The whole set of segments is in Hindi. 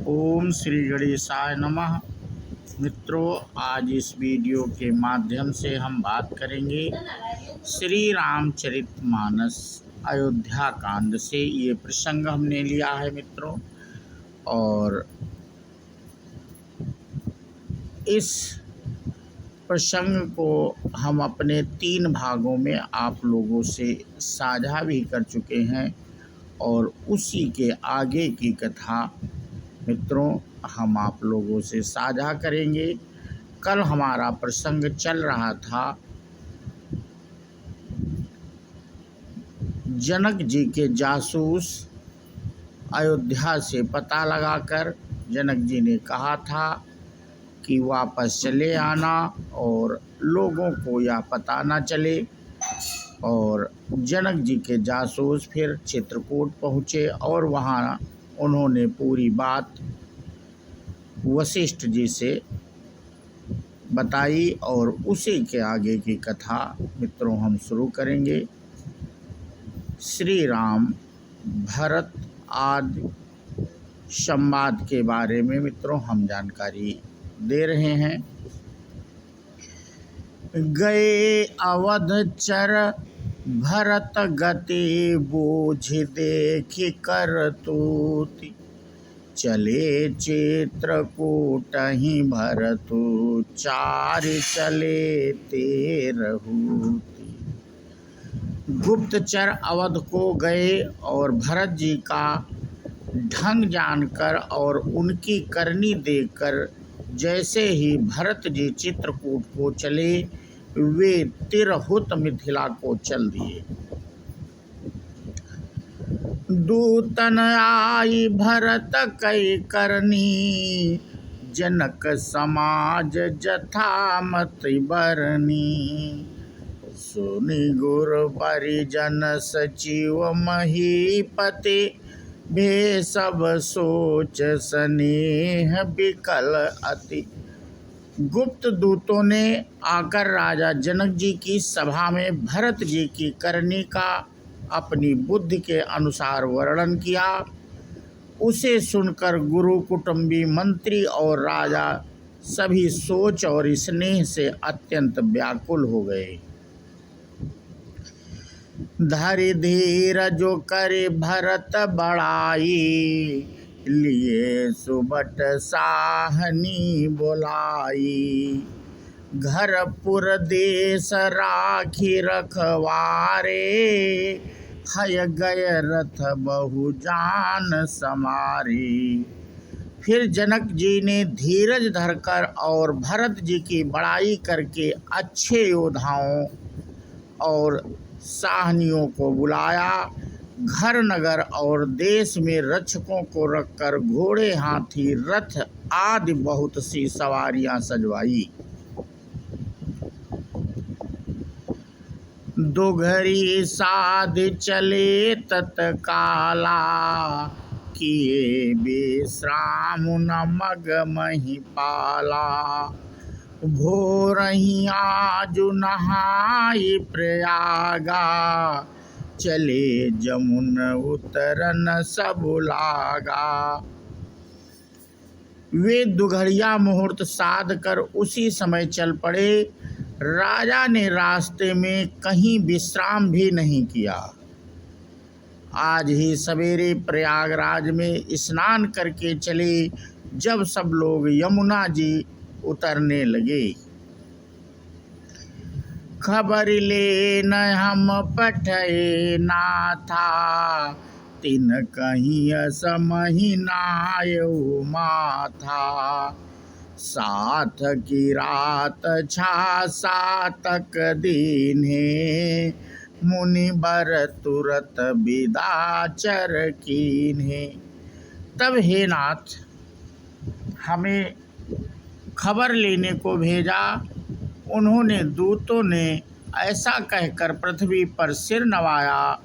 ओम श्री गणेशाय नमः। मित्रों, आज इस वीडियो के माध्यम से हम बात करेंगे श्री रामचरितमानस अयोध्या कांड से। ये प्रसंग हमने लिया है मित्रों, और इस प्रसंग को हम अपने 3 भागों में आप लोगों से साझा भी कर चुके हैं, और उसी के आगे की कथा मित्रों हम आप लोगों से साझा करेंगे। कल हमारा प्रसंग चल रहा था जनक जी के जासूस अयोध्या से पता लगाकर जनक जी ने कहा था कि वापस चले आना और लोगों को यह पता न चले। और जनक जी के जासूस फिर चित्रकूट पहुँचे और वहाँ उन्होंने पूरी बात वशिष्ठ जी से बताई, और उसी के आगे की कथा मित्रों हम शुरू करेंगे। श्री राम भरत आदि संवाद के बारे में मित्रों हम जानकारी दे रहे हैं। गए अवध चर भरत गति बूझ देख करतूति, चले चित्रकूट ही भरतु चार चले तेरहूति। गुप्तचर अवध को गए और भरत जी का ढंग जानकर और उनकी करनी देखकर जैसे ही भरत जी चित्रकूट को चले, वे तिरहुत मिथिला को चल दिए। दूतन आई भरत कई करनी, जनक समाज जथा मत बरनी। सुनि गुर परिजन सचिव महीपति, भे सब सोच स्नेह विकल अति। गुप्त दूतों ने आकर राजा जनक जी की सभा में भरत जी की करनी का अपनी बुद्धि के अनुसार वर्णन किया। उसे सुनकर गुरु, कुटुंबी, मंत्री और राजा सभी सोच और स्नेह से अत्यंत व्याकुल हो गए। धरि धीर जो करे भरत बड़ाई, लिए सुबट साहनी बोलाई। घर पुर देश राखी रखवारे, हय गय रथ बहु जान समारी। फिर जनक जी ने धीरज धरकर और भरत जी की बड़ाई करके अच्छे योद्धाओं और साहनियों को बुलाया। घर नगर और देश में रक्षकों को रखकर घोड़े, हाथी, रथ आदि बहुत सी सवारियां सजवाई। दोघरी साध चले तत्काला, किए विश्राम न मग महिपाला। भोरहि आजु नहाई प्रयागा, चले जमुन उतरन सब लागा। वे दुघड़िया मुहूर्त साध कर उसी समय चल पड़े। राजा ने रास्ते में कहीं विश्राम भी नहीं किया। आज ही सवेरे प्रयागराज में स्नान करके चले। जब सब लोग यमुना जी उतरने लगे, खबर ले न हम पठे नाथा, तिन कहीं असमहि नायउ माथा। साथ की रात छा सातक दीन्हे, मुनि बर तुरत विदा चर कीन्हे। तब हे नाथ, हमें खबर लेने को भेजा। उन्होंने दूतों ने ऐसा कहकर पृथ्वी पर सिर नवाया।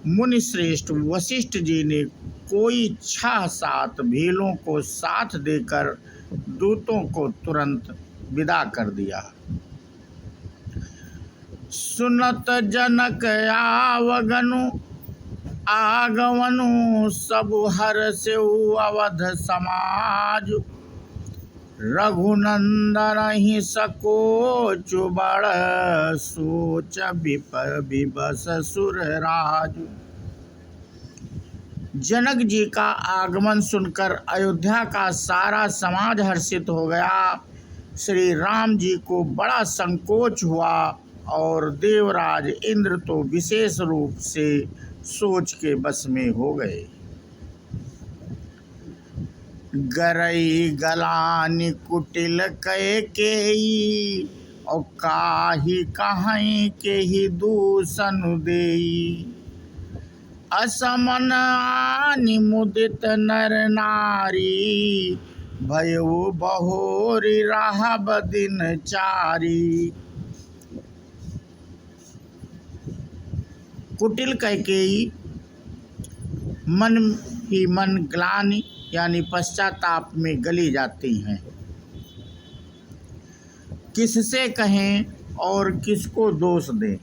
मुनि श्रेष्ठ वशिष्ठ जी ने कोई 6-7 भीलों को साथ देकर दूतों को तुरंत विदा कर दिया। सुनत जनक आवगनु, आगवनु सब हर से अवध समाज, रघुनंदन ही सकोच बड़, सोच विबस सुर राज। जनक जी का आगमन सुनकर अयोध्या का सारा समाज हर्षित हो गया। श्री राम जी को बड़ा संकोच हुआ और देवराज इंद्र तो विशेष रूप से सोच के बस में हो गए। गरई गलानि कुटिल कैकेयी, और काही कहीं के ही दूषण देई। असमन आनि मुदित नर नारी, भयो बहोरी रहब दिन चारी। कुटिल कैकेयी मन ही मन ग्लानि यानी पश्चाताप में गली जाती हैं। किससे कहें और किसको दोष दें।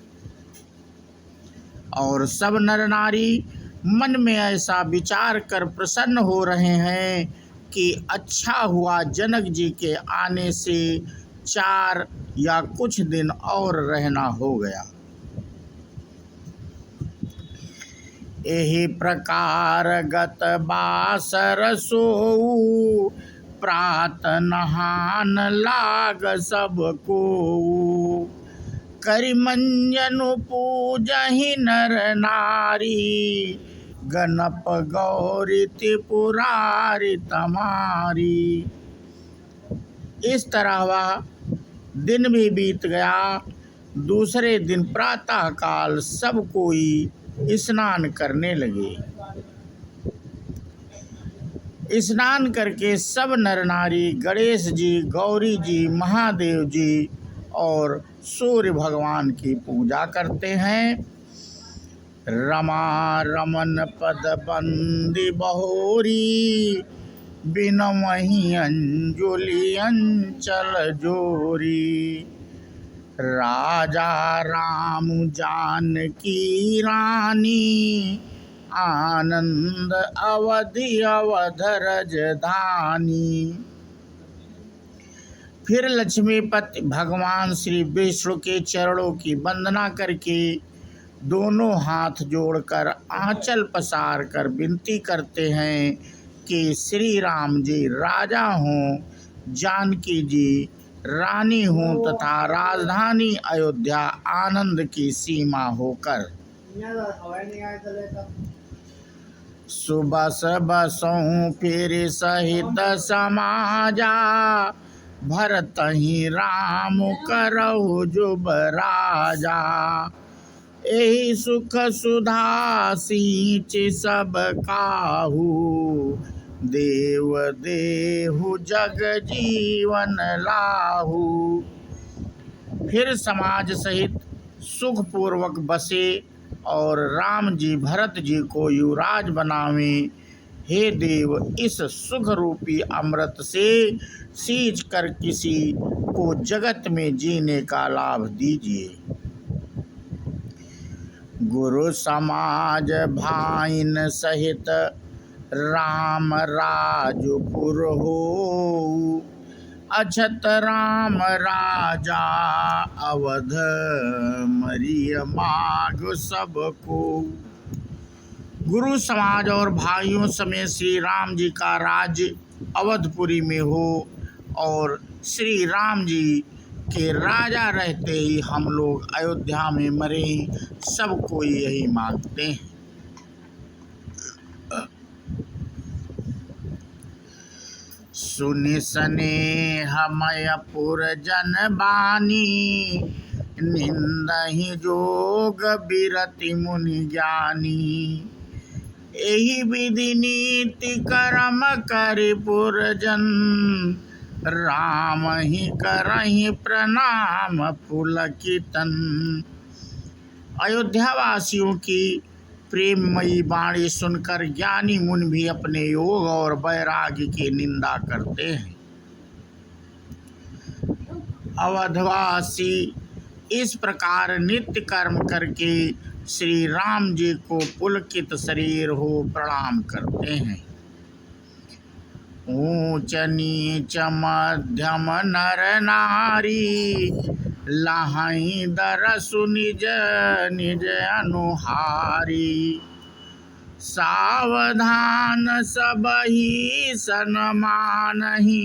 और सब नर नारी मन में ऐसा विचार कर प्रसन्न हो रहे हैं कि अच्छा हुआ जनक जी के आने से 4 या कुछ दिन और रहना हो गया। एहि प्रकार गत बासर सोऊ, प्रात नहान लाग सब को। करि मंजनु पूजहि नर नारी, गणप गौरी त्रिपुरारी तमारी। इस तरह वह दिन भी बीत गया। दूसरे दिन प्रातः काल सब कोई स्नान करने लगे। स्नान करके सब नर नारी गणेश जी, गौरी जी, महादेव जी और सूर्य भगवान की पूजा करते हैं। रमा रमन पद बंदी बहोरी, बिनमहि अंजुलि अंचल जोरी। राजा राम जानकी रानी, आनंद अवधि अवध राजधानी। फिर लक्ष्मीपति भगवान श्री विष्णु के चरणों की वंदना करके दोनों हाथ जोड़कर आंचल पसार कर विनती करते हैं कि श्री राम जी राजा हों, जानकी जी रानी हों तथा राजधानी अयोध्या आनंद की सीमा होकर। सुबस बसों फिर सहित समाजा, भरतहि राम करहु जुब राजा। एहि सुख सुधा सींच सब काहू, देव देहु जग जीवन लाहू। फिर समाज सहित सुख पूर्वक बसे और राम जी भरत जी को युवराज बनावें। हे देव, इस सुख रूपी अमृत से सींच कर किसी को जगत में जीने का लाभ दीजिए। गुरु समाज भाइन सहित राम राजपुर हो, अछत राम राजा अवध मरिय माग सबको। गुरु समाज और भाइयों समेत श्री राम जी का राज्य अवधपुरी में हो और श्री राम जी के राजा रहते ही हम लोग अयोध्या में मरे, सब कोई यही मांगते हैं। सुनि स्नेहमय पुर जन बानी, निंदहि जोग बिरति मुनि ज्ञानी। एहि विधि नीति कर्म करि पुरजन, राम ही करहि प्रणाम पुलकितन। अयोध्यावासियों की प्रेममयी वाणी सुनकर ज्ञानी मुनि भी अपने योग और वैराग्य की निंदा करते हैं। अवधवासी इस प्रकार नित्य कर्म करके श्री राम जी को पुलकित शरीर हो प्रणाम करते हैं। ऊंच नीच मध्यम नर नारी, लाहई दरसु निज निज अनुहारी। सावधान सबहि सन्मानहि,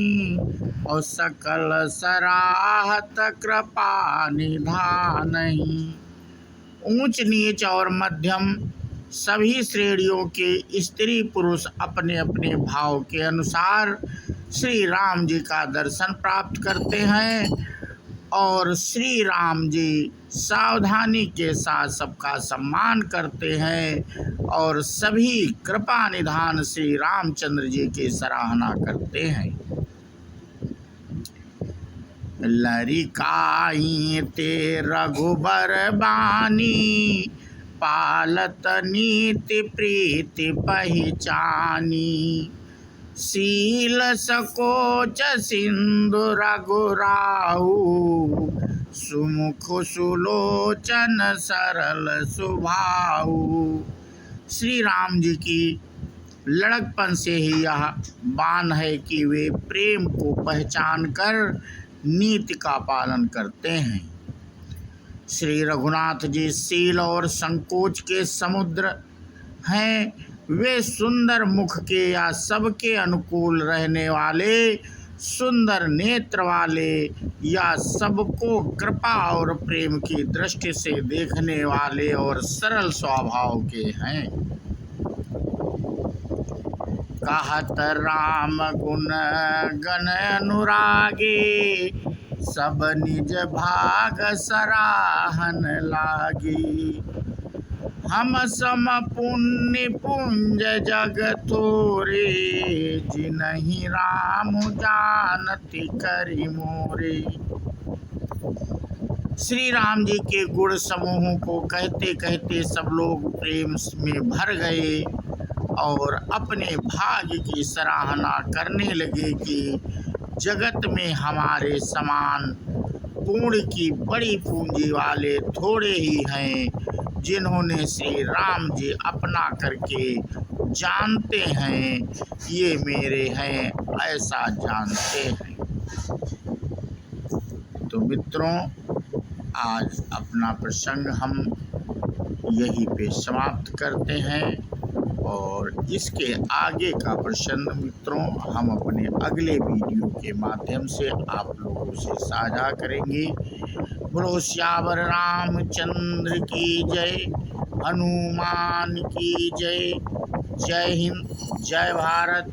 और सकल सराहत कृपा निधानहि। ऊंच नीच और मध्यम सभी श्रेणियों के स्त्री पुरुष अपने अपने भाव के अनुसार श्री राम जी का दर्शन प्राप्त करते हैं और श्री राम जी सावधानी के साथ सबका सम्मान करते हैं और सभी कृपा निधान श्री रामचंद्र जी की सराहना करते हैं। लरिकाई ते रघुबर बानी, पालत नीति प्रीति पहिचानी। शील सकोच सिंधु रघुराहु, सुमुख सुलोचन सरल सुभाऊ। श्री राम जी की लड़कपन से ही यह बान है कि वे प्रेम को पहचान कर नीति का पालन करते हैं। श्री रघुनाथ जी शील और संकोच के समुद्र हैं। वे सुंदर मुख के या सबके अनुकूल रहने वाले, सुंदर नेत्र वाले या सबको कृपा और प्रेम की दृष्टि से देखने वाले और सरल स्वभाव के हैं। कहत राम गुण गण अनुरागे, सब निज भाग सराहन लागी। हम सम पुण्य पुंज जग थोरे, जिनहि राम जानति करि मोरे। श्री राम जी के गुण समूहों को कहते कहते सब लोग प्रेम में भर गए और अपने भाग्य की सराहना करने लगे कि जगत में हमारे समान पुण्य की बड़ी पूंजी वाले थोड़े ही हैं जिन्होंने श्री राम जी अपना करके जानते हैं, ये मेरे हैं ऐसा जानते हैं। तो मित्रों, आज अपना प्रसंग हम यहीं पे समाप्त करते हैं और इसके आगे का प्रसंग मित्रों हम अपने अगले वीडियो के माध्यम से आप लोगों से साझा करेंगे। बोलो श्यावर रामचंद्र की जय, हनुमान की जय। जय हिंद, जय भारत।